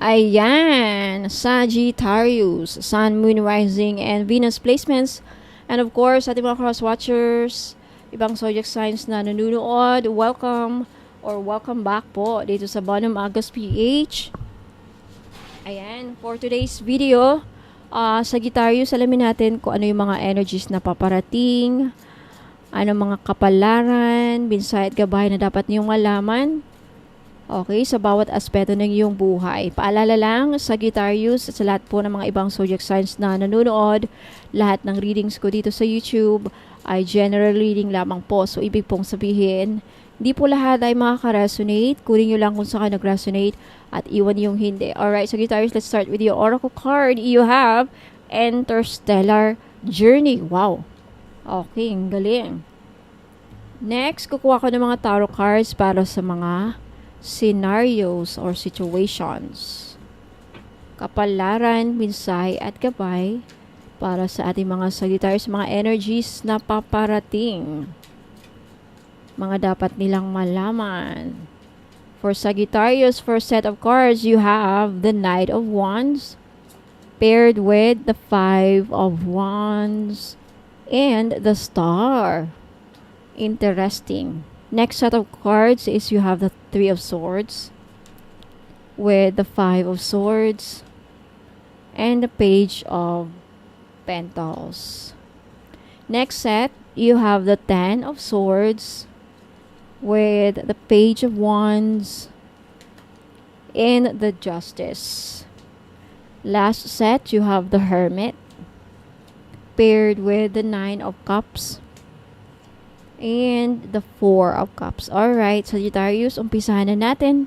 Ayan, Sagittarius, Sun, Moon, Rising, and Venus placements. And of course, ating mga cross-watchers, ibang zodiac signs na nanonood, welcome or welcome back po dito sa Bonum Agus PH. Ayan, for today's video, Sagittarius, alamin natin kung ano yung mga energies na paparating, ano mga kapalaran, mensahe at gabay na dapat niyong malaman. Okay, sa bawat aspeto ng iyong buhay. Paalala lang, Sagittarius, sa lahat po ng mga ibang zodiac signs na nanonood, lahat ng readings ko dito sa YouTube ay general reading lamang po. So, ibig pong sabihin, hindi po lahat ay makaka-resonate. Kunin nyo lang kung saan nag-resonate at iwan yung hindi. Alright, Sagittarius, let's start with your oracle card. You have Interstellar Journey. Wow. Okay, ang galing. Next, kukuha ko ng mga tarot cards para sa mga scenarios or situations. Kapalaran, mensahe at gabay para sa ating mga Sagittarius, mga energies na paparating. Mga dapat nilang malaman. For Sagittarius, first set of cards, you have the Knight of Wands paired with the Five of Wands and the Star. Interesting. Next set of cards is you have the Three of Swords with the Five of Swords and the Page of Pentacles. Next set, you have the Ten of Swords with the Page of Wands and the Justice. Last set, you have the Hermit paired with the Nine of Cups and the Four of Cups. Alright, Sagittarius, umpisahan na natin.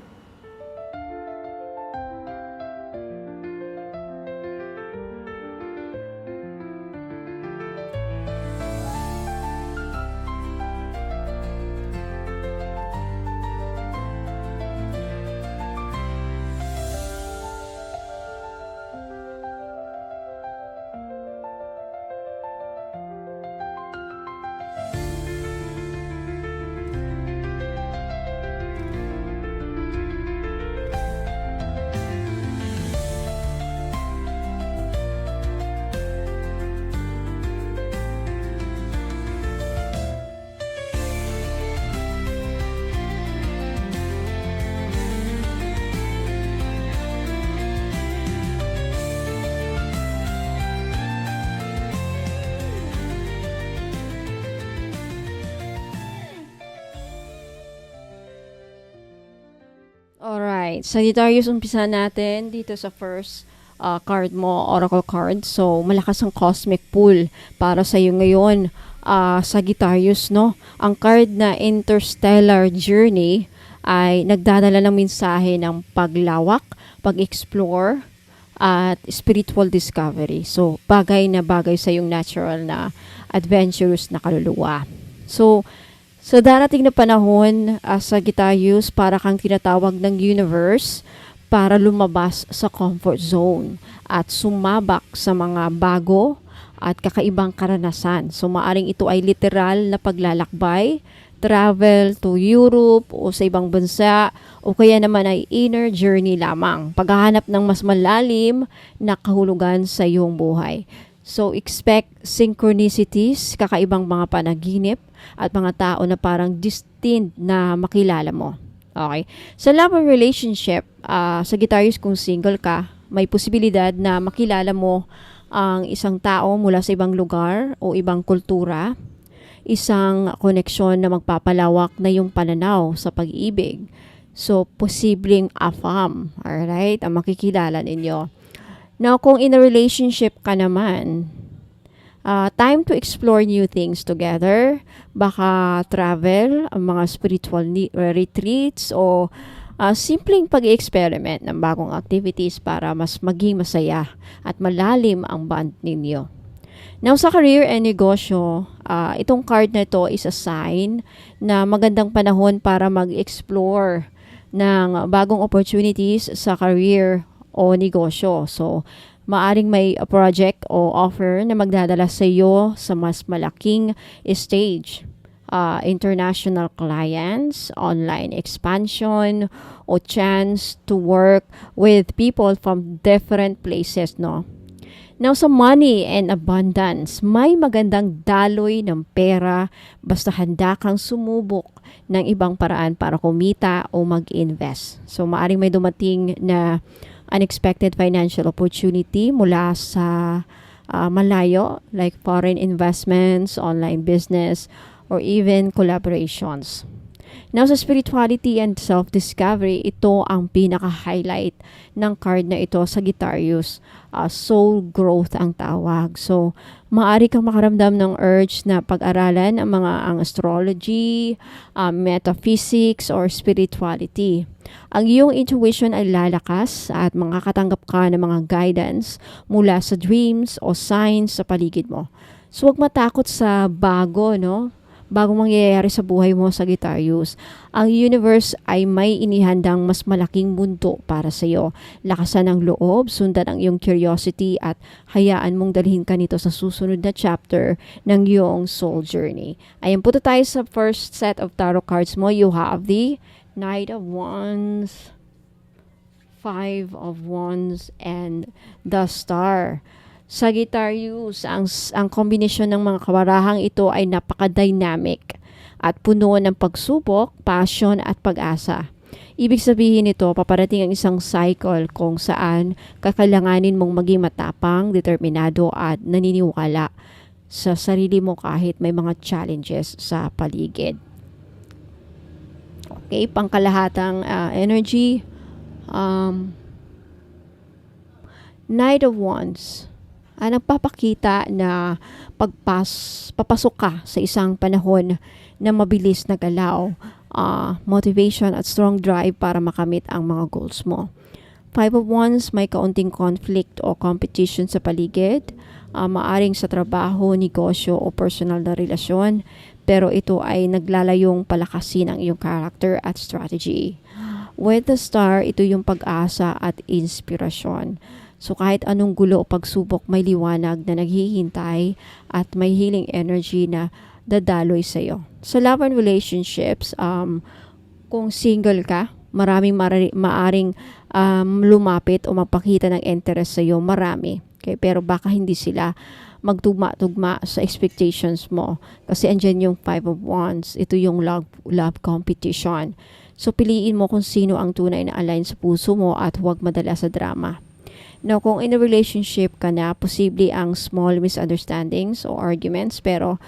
Alright, Sagittarius, umpisa natin dito sa first card mo, oracle card. So, malakas ang cosmic pull para sa iyo ngayon, Sagittarius, no? Ang card na Interstellar Journey ay nagdadala ng mensahe ng paglawak, pag-explore, at spiritual discovery. So, bagay na bagay sa yung natural na adventurous na kaluluwa. So darating na panahon, Sagittarius, para kang tinatawag ng universe para lumabas sa comfort zone at sumabak sa mga bago at kakaibang karanasan. So maaring ito ay literal na paglalakbay, travel to Europe o sa ibang bansa, o kaya naman ay inner journey lamang, paghahanap ng mas malalim na kahulugan sa iyong buhay. So, expect synchronicities, kakaibang mga panaginip, at mga tao na parang destined na makilala mo. Okay? Sa love or relationship, Sagittarius, kung single ka, may posibilidad na makilala mo ang isang tao mula sa ibang lugar o ibang kultura, isang koneksyon na magpapalawak na yung pananaw sa pag-ibig. So, posibleng afam, alright, ang makikilala ninyo. Now, kung in a relationship ka naman, time to explore new things together. Baka travel, mga spiritual retreats, o simpleng pag-experiment ng bagong activities para mas maging masaya at malalim ang bond ninyo. Now, sa career and negosyo, itong card na ito is a sign na magandang panahon para mag-explore ng bagong opportunities sa career o negosyo. So, maaring may project o offer na magdadala sa iyo sa mas malaking stage. international clients, online expansion, o chance to work with people from different places, no? Now, sa money and abundance, may magandang daloy ng pera basta handa kang sumubok ng ibang paraan para kumita o mag-invest. So, maaring may dumating na unexpected financial opportunity mula sa malayo, like foreign investments, online business, or even collaborations. Now, sa spirituality and self-discovery, ito ang pinaka-highlight ng card na ito sa Sagittarius. Soul growth ang tawag. So, maaari kang makaramdam ng urge na pag-aralan ang astrology, metaphysics, or spirituality. Ang iyong intuition ay lalakas at makakatanggap ka ng mga guidance mula sa dreams o signs sa paligid mo. So, huwag matakot sa bago, no? Bagong mangyayari sa buhay mo, Sagittarius. Ang universe ay may inihandang mas malaking mundo para sa iyo. Lakasan ang loob, sundan ang iyong curiosity at hayaan mong dalhin ka nito sa susunod na chapter ng iyong soul journey. Ayan, punta tayo sa first set of tarot cards mo. You have the Knight of Wands, Five of Wands, and the Star. Sagittarius, ang kombinasyon ng mga kawarahang ito ay napaka-dynamic at puno ng pagsubok, passion at pag-asa. Ibig sabihin nito, paparating ang isang cycle kung saan kakailanganin mong maging matapang, determinado at naniniwala sa sarili mo kahit may mga challenges sa paligid. Okay, pangkalahatang energy. Knight of Wands. Nagpapakita na papasok ka sa isang panahon na mabilis na galaw, motivation at strong drive para makamit ang mga goals mo. Five of Wands, may kaunting conflict o competition sa paligid, maaring sa trabaho, negosyo o personal na relasyon, pero ito ay naglalayong palakasin ang iyong character at strategy. With the Star, ito yung pag-asa at inspirasyon. So kahit anong gulo o pagsubok, may liwanag na naghihintay at may healing energy na dadaloy sa iyo. Sa love and relationships, kung single ka, maraming maaring lumapit o magpakita ng interest sa iyo, marami. Okay? Pero baka hindi sila magtugma-tugma sa expectations mo. Kasi andyan yung Five of Wands. Ito yung love competition. So piliin mo kung sino ang tunay na align sa puso mo at huwag madala sa drama. Now, kung in a relationship ka na, posible ang small misunderstandings o arguments, pero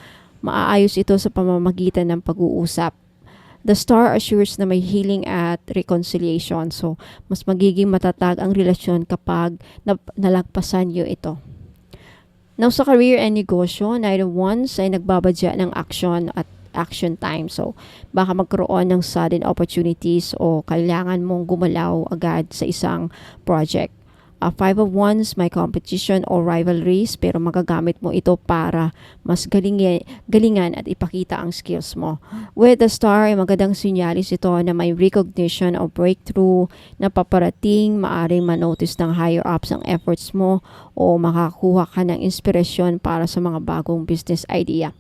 maaayos ito sa pamamagitan ng pag-uusap. The Star assures na may healing at reconciliation. So, mas magiging matatag ang relasyon kapag nalagpasan nyo ito. Now, sa career and negosyo, Knight of Wands ay nagbabadya ng action at action time. So, baka magkaroon ng sudden opportunities o kailangan mong gumalaw agad sa isang project. Five of Wands, may competition o rivalries, pero magagamit mo ito para mas galingan at ipakita ang skills mo. With the Star, ay magandang sinyalis ito na may recognition o breakthrough na paparating, maaring manotice ng higher ups ang efforts mo o makakuha ka ng inspirasyon para sa mga bagong business idea.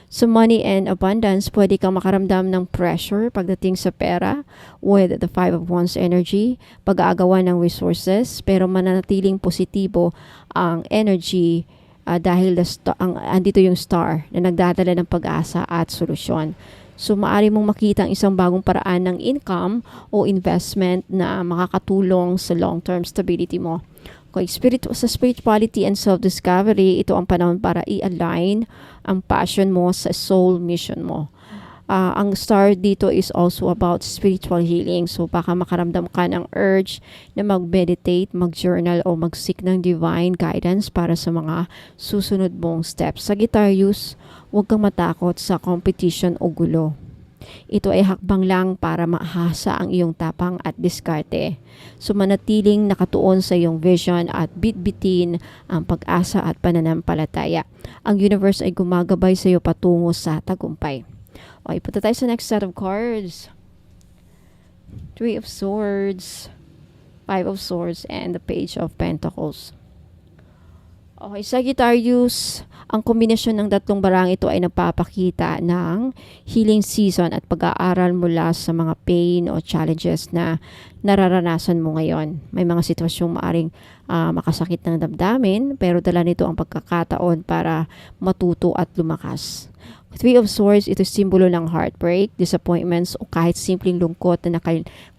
Sa money and abundance, pwede kang makaramdam ng pressure pagdating sa pera with the Five of Wands energy, pag-aagawan ng resources, pero mananatiling positibo ang energy dahil andito yung Star na nagdadala ng pag-asa at solusyon. So, maaari mong makita ang isang bagong paraan ng income o investment na makakatulong sa long-term stability mo. Sa spirituality and self-discovery, ito ang panahon para i-align ang passion mo sa soul mission mo. Ang Star dito is also about spiritual healing. So, baka makaramdam ka ng urge na mag-meditate, mag-journal, o mag-seek ng divine guidance para sa mga susunod mong steps. Sagittarius, huwag kang matakot sa competition o gulo. Ito ay hakbang lang para mahasa ang iyong tapang at diskarte. So manatiling nakatuon sa iyong vision at bitbitin ang pag-asa at pananampalataya. Ang universe ay gumagabay sa iyo patungo sa tagumpay. Okay, punta tayo sa next set of cards. Three of Swords, Five of Swords, and the Page of Pentacles. Okay, Sagittarius, ang kombinasyon ng tatlong barang ito ay nagpapakita ng healing season at pag-aaral mula sa mga pain o challenges na nararanasan mo ngayon. May mga sitwasyong maaring makasakit ng damdamin, pero dala nito ang pagkakataon para matuto at lumakas. Three of Swords, ito simbolo ng heartbreak, disappointments o kahit simpleng lungkot na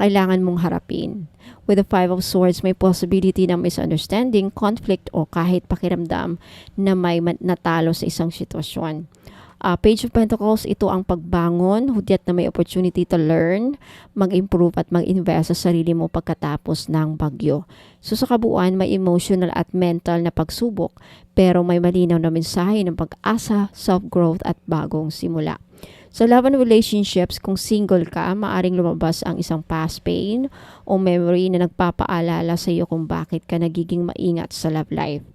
kailangan mong harapin. With the Five of Swords, may possibility ng misunderstanding, conflict o kahit pakiramdam na may natalo sa isang sitwasyon. Page of Pentacles, ito ang pagbangon, hudyat na may opportunity to learn, mag-improve at mag-invest sa sarili mo pagkatapos ng bagyo. So sa kabuuan, may emotional at mental na pagsubok, pero may malinaw na mensahe ng pag-asa, self-growth at bagong simula. Sa love and relationships, kung single ka, maaring lumabas ang isang past pain o memory na nagpapaalala sa iyo kung bakit ka nagiging maingat sa love life.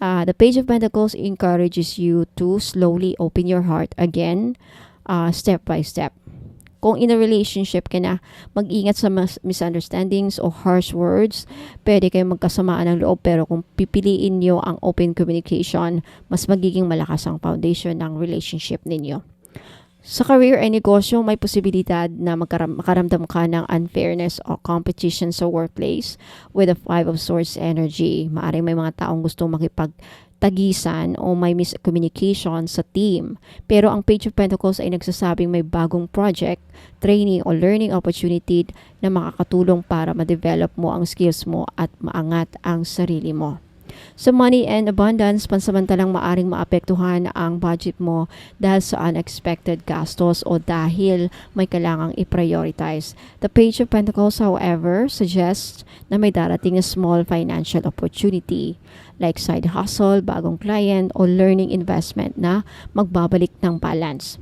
The Page of Pentacles encourages you to slowly open your heart again, step by step. Kung in a relationship ka na, mag-ingat sa misunderstandings o harsh words. Pwede kayong magkasamaan ng loob, pero kung pipiliin nyo ang open communication, mas magiging malakas ang foundation ng relationship ninyo. Sa career ay negosyo, may posibilidad na makaramdam ka ng unfairness o competition sa workplace with the Five of Swords energy. Maaring may mga taong gustong makipagtagisan o may miscommunication sa team. Pero ang Page of Pentacles ay nagsasabing may bagong project, training o learning opportunity na makakatulong para ma-develop mo ang skills mo at maangat ang sarili mo. Sa money and abundance, pansamantalang maaring maapektuhan ang budget mo dahil sa unexpected gastos o dahil may kailangang i-prioritize. The Page of Pentacles, however, suggests na may darating na small financial opportunity like side hustle, bagong client o learning investment na magbabalik ng balance.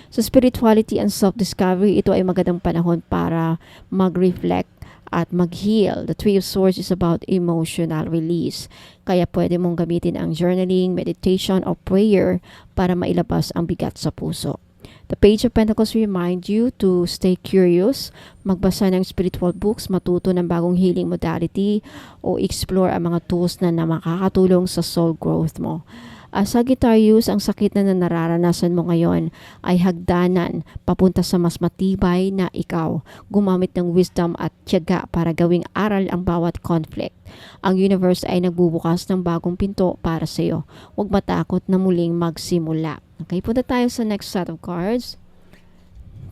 Sa spirituality and self-discovery, ito ay magandang panahon para mag-reflect at mag-heal. The Three of Swords is about emotional release. Kaya pwede mong gamitin ang journaling, meditation, o prayer para mailabas ang bigat sa puso. The Page of Pentacles remind you to stay curious, magbasa ng spiritual books, matuto ng bagong healing modality, o explore ang mga tools na makakatulong sa soul growth mo. Sagittarius, ang sakit na nararanasan mo ngayon ay hagdanan papunta sa mas matibay na ikaw. Gumamit ng wisdom at tiyaga para gawing aral ang bawat conflict. Ang universe ay nagbubukas ng bagong pinto para sa iyo. Huwag matakot na muling magsimula. Okay, punta tayo sa next set of cards.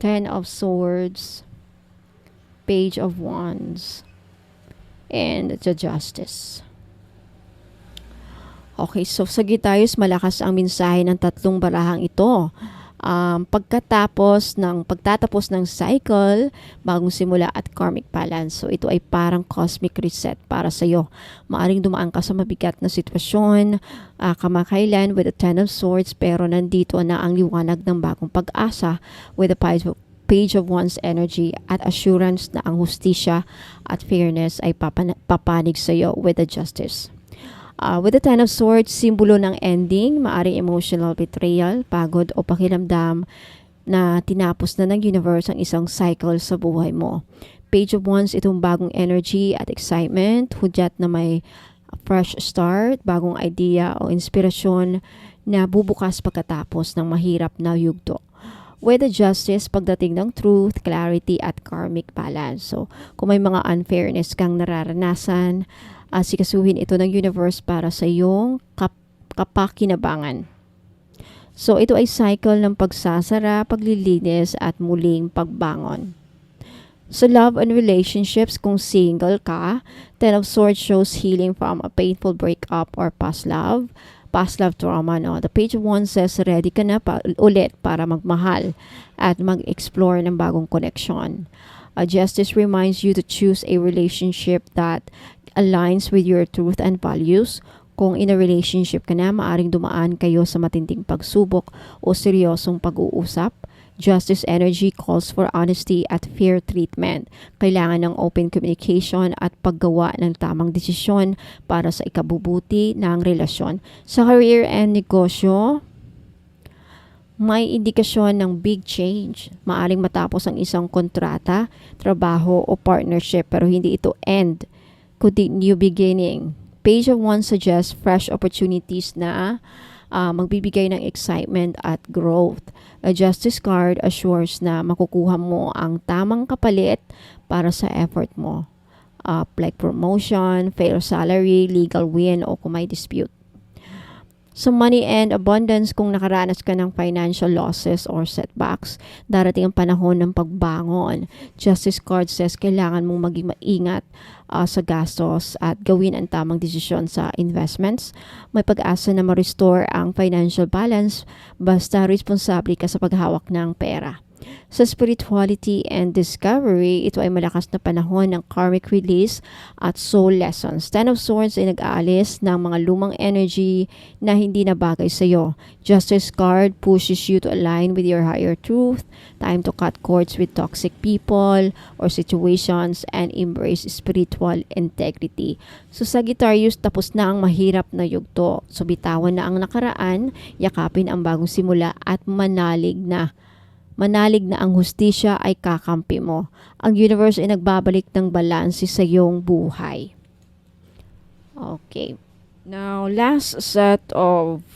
Ten of Swords, Page of Wands, and the Justice. Okay, so Sagittarius, malakas ang mensahe ng tatlong barahang ito. Pagtatapos ng cycle, bagong simula at karmic balance. So ito ay parang cosmic reset para sa iyo. Maaring dumaan ka sa mabigat na sitwasyon kamakailan with the Ten of Swords, pero nandito na ang liwanag ng bagong pag-asa with the Page of Wands energy at assurance na ang hustisya at fairness ay papanig sa iyo with the Justice. With the Ten of Swords, simbolo ng ending, maaring emotional betrayal, pagod o pakiramdam na tinapos na ng universe ang isang cycle sa buhay mo. Page of Wands, itong bagong energy at excitement, hudyat na may fresh start, bagong idea o inspirasyon na bubukas pagkatapos ng mahirap na yugto. With the Justice, pagdating ng truth, clarity at karmic balance. So, kung may mga unfairness kang nararanasan, sikasuhin ito ng universe para sa iyong kapakinabangan. So, ito ay cycle ng pagsasara, paglilinis at muling pagbangon. Sa love and relationships, kung single ka, Ten of Swords shows healing from a painful breakup or past love trauma. No? The Page of Wands says ready ka na ulit para magmahal at mag-explore ng bagong connection. Justice reminds you to choose a relationship that aligns with your truth and values. Kung in a relationship ka na, maaring dumaan kayo sa matinding pagsubok o seryosong pag-uusap. Justice energy calls for honesty at fair treatment. Kailangan ng open communication at paggawa ng tamang desisyon para sa ikabubuti ng relasyon. Sa career and negosyo, may indikasyon ng big change. Maaring matapos ang isang kontrata, trabaho o partnership, pero hindi ito end, kundi new beginning. Page of Wands suggests fresh opportunities na magbibigay ng excitement at growth. A Justice card assures na makukuha mo ang tamang kapalit para sa effort mo. Like promotion, fair salary, legal win, o kung may dispute. Sa money and abundance, kung nakaranas ka ng financial losses or setbacks, darating ang panahon ng pagbangon. Justice card says kailangan mong maging maingat sa gastos at gawin ang tamang desisyon sa investments. May pag-asa na ma-restore ang financial balance basta responsable ka sa paghawak ng pera. Sa spirituality and discovery, ito ay malakas na panahon ng karmic release at soul lessons. Ten of Swords ay nag-aalis ng mga lumang energy na hindi na bagay sa iyo. Justice card pushes you to align with your higher truth. Time to cut cords with toxic people or situations and embrace spiritual integrity. So Sagittarius, tapos na ang mahirap na yugto. So bitawan na ang nakaraan, yakapin ang bagong simula at manalig na ang hustisya ay kakampi mo. Ang universe ay nagbabalik ng balanse sa iyong buhay. Okay. Now, last set of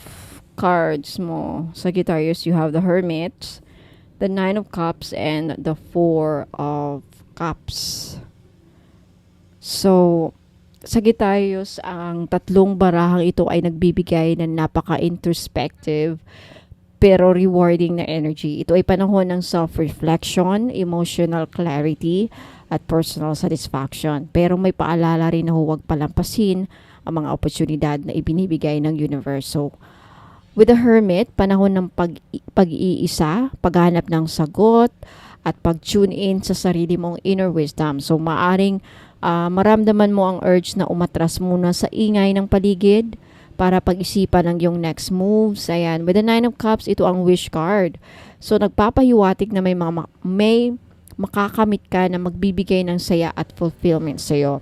cards mo, Sagittarius, you have the Hermit, the Nine of Cups, and the Four of Cups. So, Sagittarius, ang tatlong barahang ito ay nagbibigay ng napaka-introspective pero rewarding na energy. Ito ay panahon ng self-reflection, emotional clarity, at personal satisfaction. Pero may paalala rin na huwag palampasin ang mga oportunidad na ibinibigay ng universe. So, with the Hermit, panahon ng pag-iisa, paghanap ng sagot, at pag-tune in sa sarili mong inner wisdom. So, maaring maramdaman mo ang urge na umatras muna sa ingay ng paligid para pag-isipan ng yung next moves. Ayan. With the Nine of Cups, ito ang wish card. So, nagpapahiwatig na may makakamit ka na magbibigay ng saya at fulfillment sa'yo.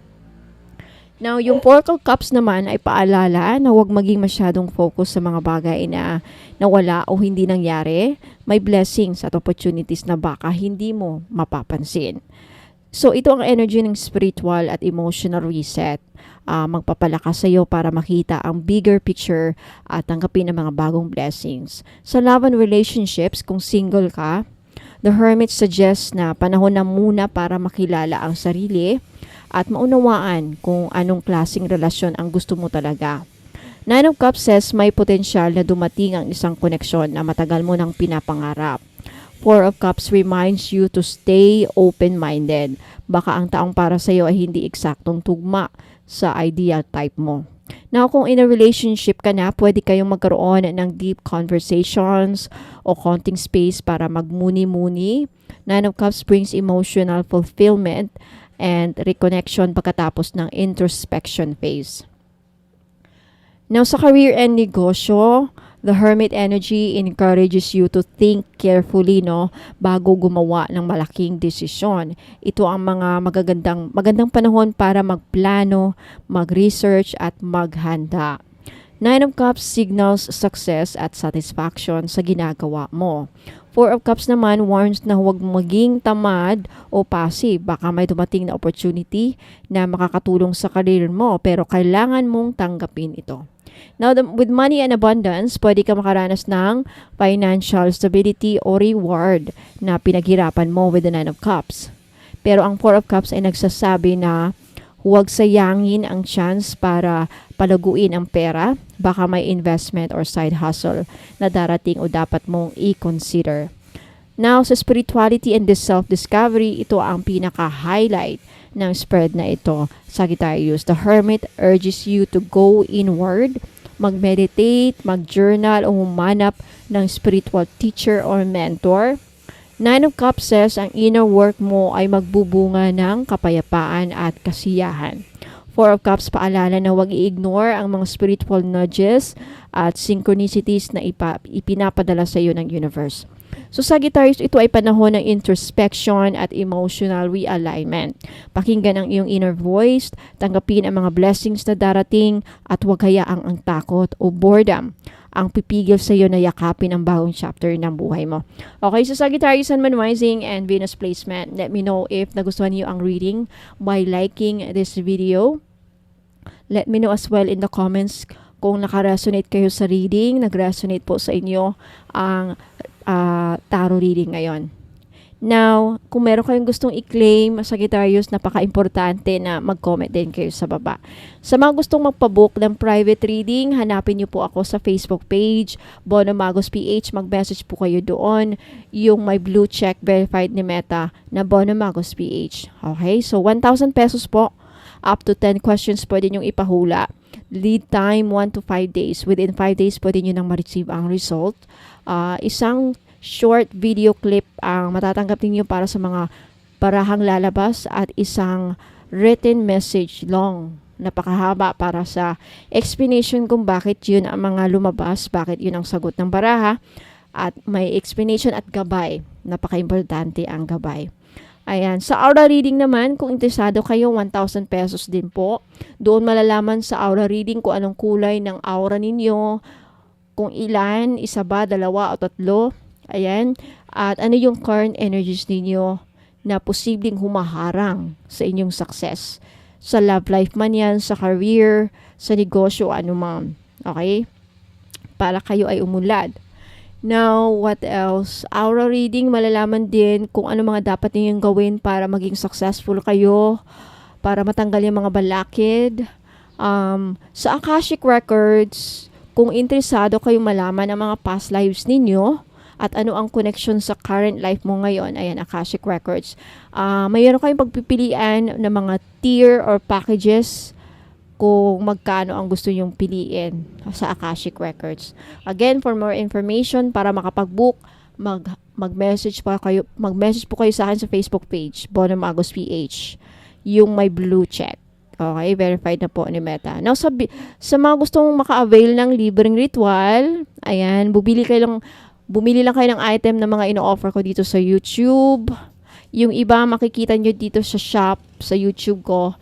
Now, yung Four of Cups naman ay paalala na huwag maging masyadong focus sa mga bagay na nawala o hindi nangyari. May blessings at opportunities na baka hindi mo mapapansin. So, ito ang energy ng spiritual at emotional reset. Magpapalakas sa iyo para makita ang bigger picture at tanggapin ang mga bagong blessings. Sa love and relationships, kung single ka, the Hermit suggests na panahon na muna para makilala ang sarili at maunawaan kung anong klaseng relasyon ang gusto mo talaga. Nine of Cups says may potensyal na dumating ang isang koneksyon na matagal mo nang pinapangarap. Four of Cups reminds you to stay open-minded. Baka ang taong para sa iyo ay hindi eksaktong tugma sa ideal type mo. Now, kung in a relationship ka na, pwede kayong magkaroon ng deep conversations o konting space para magmuni-muni. Nine of Cups brings emotional fulfillment and reconnection pagkatapos ng introspection phase. Now, sa career and negosyo, the Hermit energy encourages you to think carefully, bago gumawa ng malaking desisyon. Ito ang mga magandang panahon para magplano, mag-research at maghanda. Nine of Cups signals success at satisfaction sa ginagawa mo. Four of Cups naman warns na huwag maging tamad o passive. Baka may dumating na opportunity na makakatulong sa career mo pero kailangan mong tanggapin ito. Now, with money and abundance, pwede ka makaranas ng financial stability o reward na pinaghirapan mo with the Nine of Cups. Pero ang Four of Cups ay nagsasabi na huwag sayangin ang chance para palaguin ang pera. Baka may investment or side hustle na darating o dapat mong i-consider. Now, sa spirituality and self-discovery, ito ang pinaka-highlight ng spread na ito, Sagittarius. The Hermit urges you to go inward, mag-meditate, mag-journal o humanap ng spiritual teacher or mentor. Nine of Cups says ang inner work mo ay magbubunga ng kapayapaan at kasiyahan. Four of Cups paalala na huwag i-ignore ang mga spiritual nudges at synchronicities na ipinapadala sa iyo ng universe. So Sagittarius, ito ay panahon ng introspection at emotional realignment. Pakinggan ang iyong inner voice, tanggapin ang mga blessings na darating at huwag hayaang ang takot o boredom ang pipigil sa iyo na yakapin ang bagong chapter ng buhay mo. Okay, so Sagittarius, Sun, Moon, Rising, and Venus placement. Let me know if nagustuhan niyo ang reading by liking this video. Let me know as well in the comments kung naka-resonate kayo sa reading, nag-resonate po sa inyo ang tarot reading ngayon. Now, kung meron kayong gustong i-claim, Sagittarius, napaka-importante na mag-comment din kayo sa baba. Sa mga gustong magpabook ng private reading, hanapin niyo po ako sa Facebook page, Bono Magos PH. Mag-message po kayo doon, yung may blue check verified ni Meta na Bono Magos PH. Okay? So, 1,000 pesos po. Up to 10 questions pwede nyo ipahula. Lead time 1 to 5 days. Within 5 days pwede nyo nang ma-receive ang result. Isang short video clip ang matatanggap ninyo para sa mga barahang lalabas at isang written message long, napakahaba para sa explanation kung bakit yun ang mga lumabas, bakit yun ang sagot ng baraha, at may explanation at gabay. Napaka-importante ang gabay. Ayan. Sa aura reading naman, kung interesado kayo, 1,000 pesos din po. Doon malalaman sa aura reading kung anong kulay ng aura ninyo, kung ilan, isa ba, dalawa o tatlo. Ayan. At ano yung current energies ninyo na posibleng humaharang sa inyong success. Sa love life man yan, sa career, sa negosyo, ano man. Okay? Para kayo ay umunlad. Now, what else? Aura reading, malalaman din kung ano mga dapat ninyong gawin para maging successful kayo, para matanggal yung mga balakid. Sa Akashic Records, kung interesado kayo malaman ang mga past lives ninyo, at ano ang connection sa current life mo ngayon, ayan, Akashic Records. Mayroon kayong pagpipilian ng mga tier or packages kung magkano ang gusto nyong piliin sa Akashic Records. Again, for more information, para makapag-book, mag-message po kayo sa akin sa Facebook page, Bono Magos PH, yung may blue check. Okay, verified na po ni Meta. Now, sa mga gustong maka-avail ng libreng ritual, ayan, bumili lang kayo ng item na mga ino-offer ko dito sa YouTube. Yung iba, makikita nyo dito sa shop, sa YouTube ko.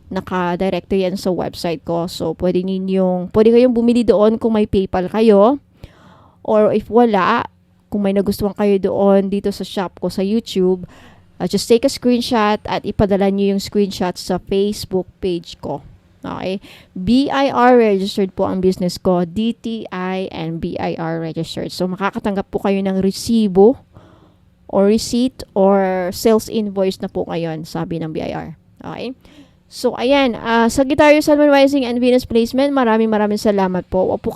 Naka-direct yan sa website ko. So, pwede kayong bumili doon kung may PayPal kayo. Or if wala, kung may nagustuhan kayo doon dito sa shop ko sa YouTube, just take a screenshot at ipadala nyo yung screenshot sa Facebook page ko. Okay? BIR registered po ang business ko. DTI and BIR registered. So, makakatanggap po kayo ng resibo or receipt or sales invoice na po ngayon, sabi ng BIR. Okay? So, ayan. Sagittarius, Sun, Moon, Rising, and Venus placement. Maraming salamat po. Huwag po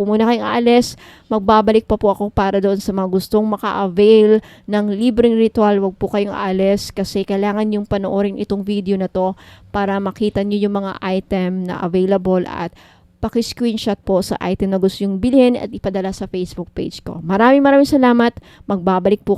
muna kayong aalis. Magbabalik pa po ako para doon sa mga gustong maka-avail ng libreng ritual. Huwag po kayong aalis kasi kailangan yung panoorin itong video na to para makita nyo yung mga item na available at paki-screenshot po sa item na gusto yung bilhin at ipadala sa Facebook page ko. Maraming salamat. Magbabalik pa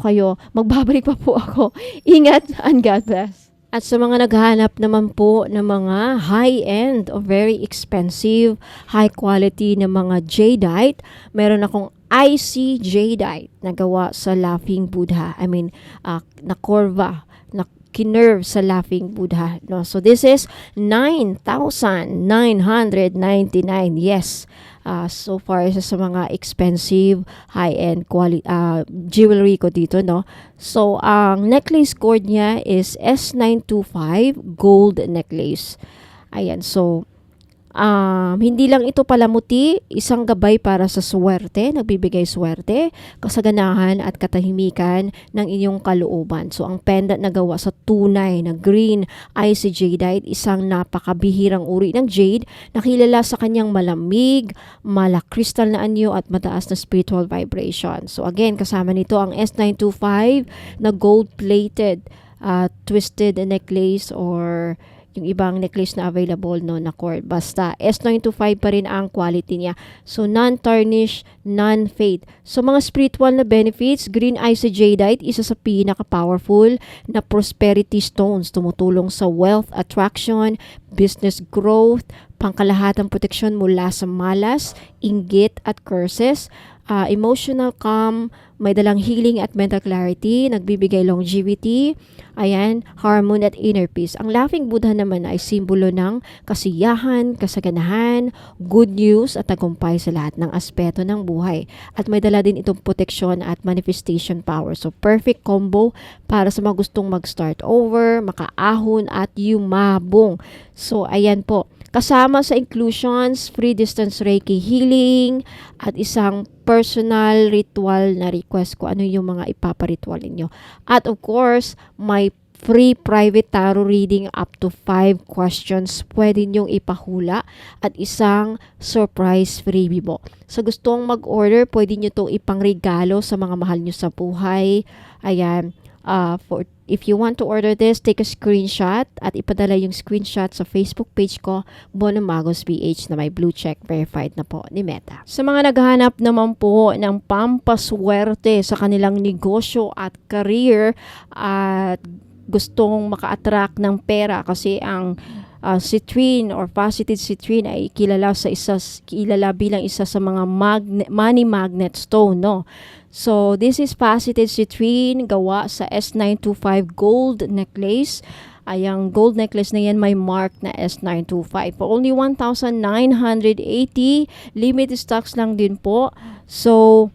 po ako. Ingat and God bless. At sa mga naghahanap naman po ng mga high-end o very expensive, high quality na mga jadeite, meron akong IC jadeite na gawa sa Laughing Buddha. Na curva, na kinerve sa Laughing Buddha. No? So this is 9,999. Yes. So far sa mga expensive high-end quality jewelry ko dito, no. So ang necklace cord niya is S925 gold necklace. Ayan, so hindi lang ito palamuti, isang gabay para sa swerte, nagbibigay swerte, kasaganahan at katahimikan ng inyong kalooban. So ang pendant na gawa sa tunay na green IC jadeite, isang napakabihirang uri ng jade na kilala sa kanyang malamig, malakristal na anyo at mataas na spiritual vibration. So again, kasama nito ang S925 na gold-plated twisted necklace or yung ibang necklace na available na cord. Basta S925 pa rin ang quality niya. So non-tarnish, non-fade. So mga spiritual na benefits, green IC jadeite, isa sa pinaka-powerful na prosperity stones, tumutulong sa wealth attraction, business growth, pangkalahatang proteksyon mula sa malas, inggit at curses, emotional calm, may dalang healing at mental clarity, nagbibigay longevity, ayan, harmony at inner peace. Ang Laughing Buddha naman ay simbolo ng kasiyahan, kasaganahan, good news at tagumpay sa lahat ng aspeto ng buhay. At may dala din itong protection at manifestation power. So perfect combo para sa mga gustong mag-start over, makaahon at yumabong So, ayan po. Kasama sa inclusions, free distance Reiki healing, at isang personal ritual na request ko ano yung mga ipaparitual ninyo. At of course, may free private tarot reading up to 5 questions pwede nyong ipahula at isang surprise freebie po. So gustong mag-order, pwede nyo itong ipangregalo sa mga mahal nyo sa buhay. Ayan, if you want to order this, take a screenshot at ipadala yung screenshot sa Facebook page ko, Bono Magos PH, na may blue check verified na po ni Meta. Sa mga naghahanap naman po ng pampaswerte sa kanilang negosyo at career at gustong maka-attract ng pera kasi ang citrine or faceted citrine ay kilala bilang isa sa mga money magnet stone, no? So this is faceted citrine gawa sa S925 gold necklace. Ay, ang gold necklace na yan may mark na S925 for only 1,980, limited stocks lang din po. So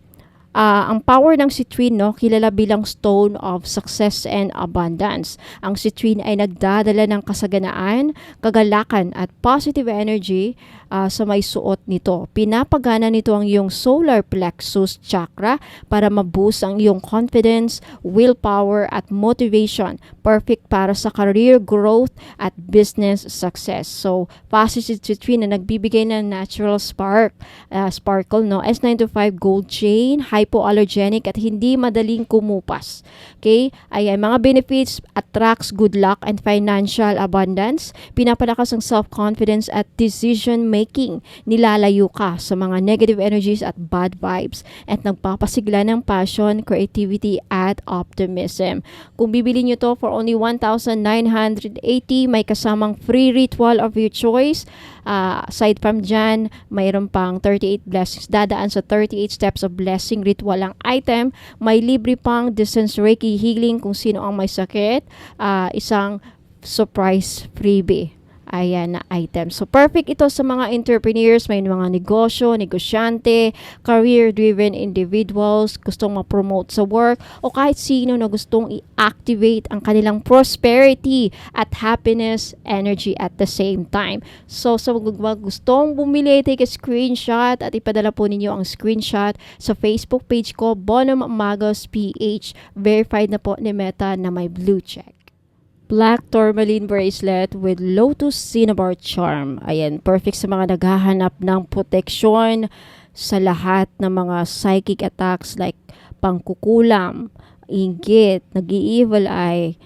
ang power ng citrine, no, kilala bilang stone of success and abundance. Ang citrine ay nagdadala ng kasaganaan, kagalakan at positive energy sa may suot nito. Pinapagana nito ang iyong solar plexus chakra para ma-boost ang iyong confidence, willpower at motivation. Perfect para sa career growth at business success. So, faceted citrine na nagbibigay ng natural sparkle, no? S925 gold chain, hypoallergenic at hindi madaling kumupas. Okay? Ayan, mga benefits, attracts good luck and financial abundance, pinapalakas ang self-confidence at decision making, nilalayo ka sa mga negative energies at bad vibes, at nagpapasigla ng passion, creativity at optimism. Kung bibili nyo to for only 1,980, may kasamang free ritual of your choice. Aside from dyan, mayroon pang 38 blessings, dadaan sa 38 steps of blessing ritual ang item. May libre pang distance Reiki healing kung sino ang may sakit, isang surprise freebie. Ayan na item. So, perfect ito sa mga entrepreneurs, may mga negosyo, negosyante, career-driven individuals, gustong ma-promote sa work, o kahit sino na gustong i-activate ang kanilang prosperity at happiness energy at the same time. So, sa mga gustong bumili, take a screenshot at ipadala po ninyo ang screenshot sa Facebook page ko, Bono Magos PH. Verified na po ni Meta na may blue check. Black tourmaline bracelet with lotus cinnabar charm. Ayan, perfect sa mga naghahanap ng proteksyon sa lahat ng mga psychic attacks like pangkukulam, inggit, nag-i-evil eye,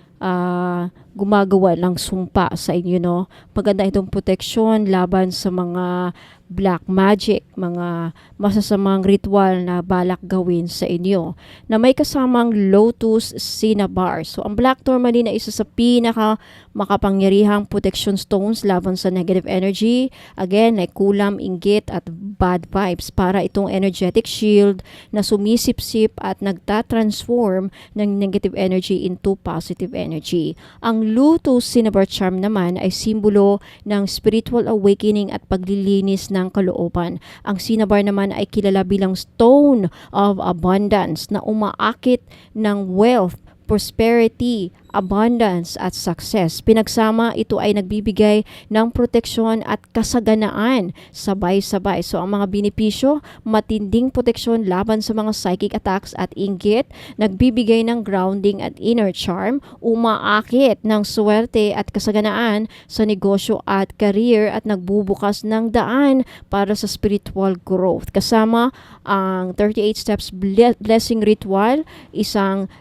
gumagawa ng sumpa sa inyo, no? Maganda itong proteksyon laban sa mga black magic, mga masasamang ritual na balak gawin sa inyo, na may kasamang lotus cinnabar. So, ang black tourmaline ay isa sa pinaka makapangyarihang protection stones laban sa negative energy. Again, like kulam, inggit at bad vibes, para itong energetic shield na sumisip-sip at nagtatransform ng negative energy into positive energy. Ang lotus cinnabar charm naman ay simbolo ng spiritual awakening at paglilinis ng kalooban. Ang cinnabar naman ay kilala bilang stone of abundance na umaakit ng wealth, prosperity, abundance at success. Pinagsama, ito ay nagbibigay ng proteksyon at kasaganaan sabay-sabay. So, ang mga benepisyo, matinding proteksyon laban sa mga psychic attacks at inggit, nagbibigay ng grounding at inner charm, umaakit ng swerte at kasaganaan sa negosyo at career, at nagbubukas ng daan para sa spiritual growth. Kasama ang 38 steps blessing ritual, isang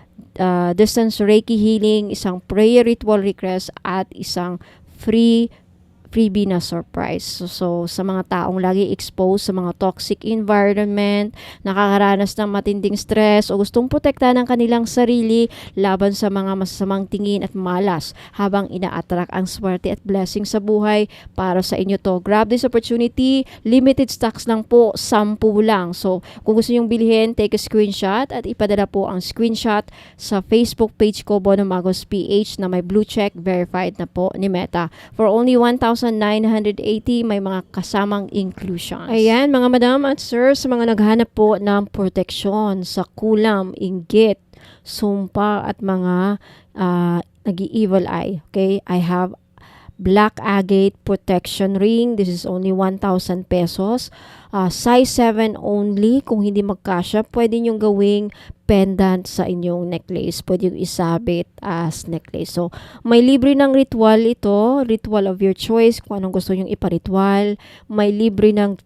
distance Reiki healing, isang prayer ritual request, at isang freebie na surprise. So, sa mga taong lagi exposed sa mga toxic environment, nakakaranas ng matinding stress o gustong protektahan ng kanilang sarili laban sa mga masasamang tingin at malas habang ina-attract ang swerte at blessing sa buhay, para sa inyo to. Grab this opportunity. Limited stocks lang po, 10 lang. So, kung gusto nyong bilhin, take a screenshot at ipadala po ang screenshot sa Facebook page ko, Bono Magos PH, na may blue check, verified na po ni Meta. For only 1,980, may mga kasamang inclusions. Ayan, mga madam at sir, sa mga naghanap po ng proteksyon sa kulam, inggit, sumpa at mga nag-i-evil eye. Okay, I have Black Agate Protection Ring. This is only 1,000 pesos. Size 7 only. Kung hindi magkasya, pwede nyo gawing pendant sa inyong necklace. Pwede yung isabit as necklace. So, may libre ng ritual ito. Ritual of your choice. Kung anong gusto nyong iparitual. May libre ng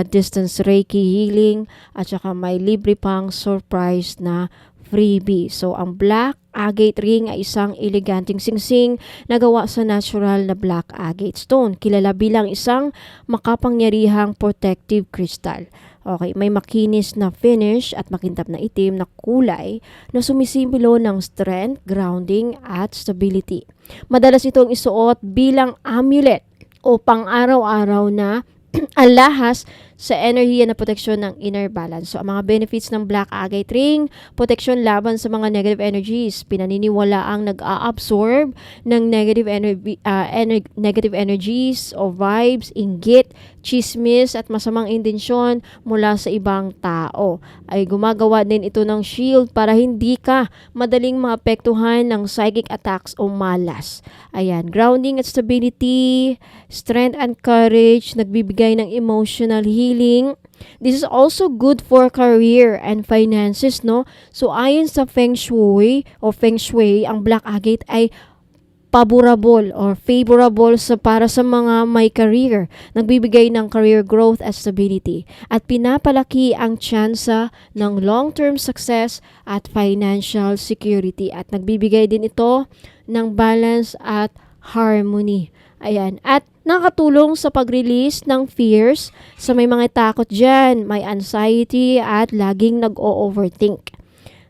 distance Reiki healing. At saka may libre pang surprise na freebie. So, ang Black Agate Ring ay isang eleganteng singsing na gawa sa natural na black agate stone. Kilala bilang isang makapangyarihang protective crystal. Okay, may makinis na finish at makintab na itim na kulay na sumisimbolo ng strength, grounding at stability. Madalas itong isuot bilang amulet o pang-araw-araw na alahas sa enerhiya na proteksyon ng inner balance. So, ang mga benefits ng Black Agate Ring, proteksyon laban sa mga negative energies. Pinaniniwala ang nag-a-absorb ng negative energies o vibes, inggit, chismis at masamang intensyon mula sa ibang tao. Ay gumagawa din ito ng shield para hindi ka madaling maapektuhan ng psychic attacks o malas. Ayan, grounding at stability, strength and courage, nagbibigay ng emotional healing. This is also good for career and finances, no? So, ayon sa Feng Shui, ang Black Agate ay favorable para sa mga may career. Nagbibigay ng career growth at stability. At pinapalaki ang tsansa ng long-term success at financial security. At nagbibigay din ito ng balance at harmony. Ayan. At nakatulong sa pag-release ng fears sa may mga takot dyan, may anxiety at laging nag-o-overthink.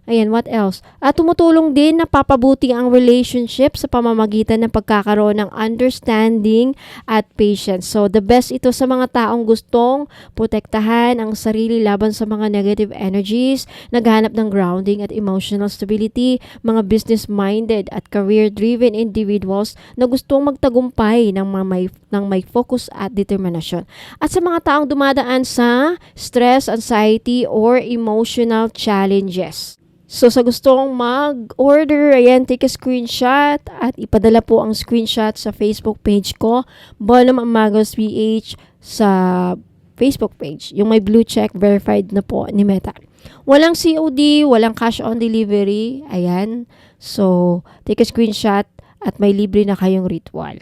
Ayan, what else? At tumutulong din na papabuti ang relationship sa pamamagitan ng pagkakaroon ng understanding at patience. So, the best ito sa mga taong gustong protektahan ang sarili laban sa mga negative energies, naghahanap ng grounding at emotional stability, mga business-minded at career-driven individuals na gustong magtagumpay ng may focus at determinasyon. At sa mga taong dumadaan sa stress, anxiety, or emotional challenges. So, sa gustong mag-order, ayan, take a screenshot at ipadala po ang screenshot sa Facebook page ko, Bonum Amagos PH sa Facebook page. Yung may blue check, verified na po ni Meta. Walang COD, walang cash on delivery. Ayan. So, take a screenshot at may libre na kayong ritual.